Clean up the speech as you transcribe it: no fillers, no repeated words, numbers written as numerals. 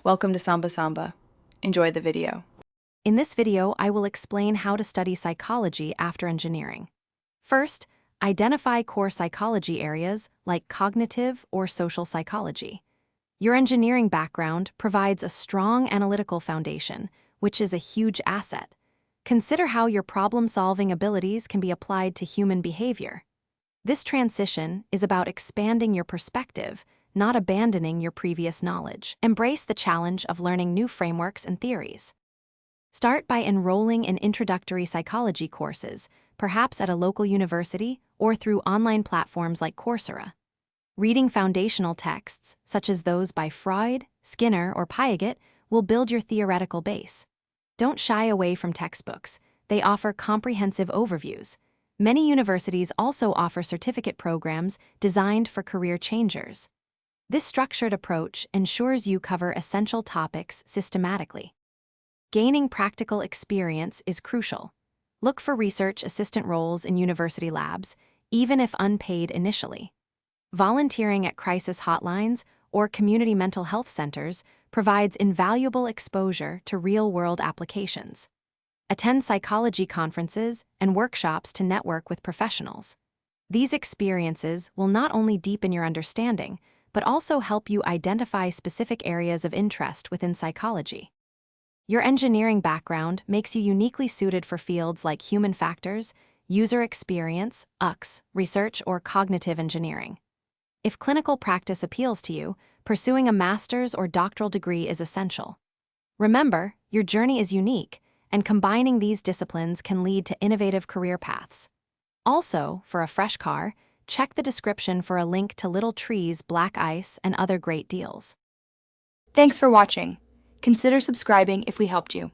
Welcome to Samba Samba. Enjoy the video. In this video, I will explain how to study psychology after engineering. First, identify core psychology areas like cognitive or social psychology. Your engineering background provides a strong analytical foundation, which is a huge asset. Consider how your problem-solving abilities can be applied to human behavior. This transition is about expanding your perspective, not abandoning your previous knowledge. Embrace the challenge of learning new frameworks and theories. Start by enrolling in introductory psychology courses, perhaps at a local university or through online platforms like Coursera. Reading foundational texts, such as those by Freud, Skinner, or Piaget, will build your theoretical base. Don't shy away from textbooks. They offer comprehensive overviews. Many universities also offer certificate programs designed for career changers. This structured approach ensures you cover essential topics systematically. Gaining practical experience is crucial. Look for research assistant roles in university labs, even if unpaid initially. Volunteering at crisis hotlines or community mental health centers provides invaluable exposure to real-world applications. Attend psychology conferences and workshops to network with professionals. These experiences will not only deepen your understanding, but also help you identify specific areas of interest within psychology. Your engineering background makes you uniquely suited for fields like human factors, user experience, UX, research, or cognitive engineering. If clinical practice appeals to you, pursuing a master's or doctoral degree is essential. Remember, your journey is unique, and combining these disciplines can lead to innovative career paths. Also, for a fresh car, check the description for a link to Little Trees, Black Ice, and other great deals. Thanks for watching. Consider subscribing if we helped you.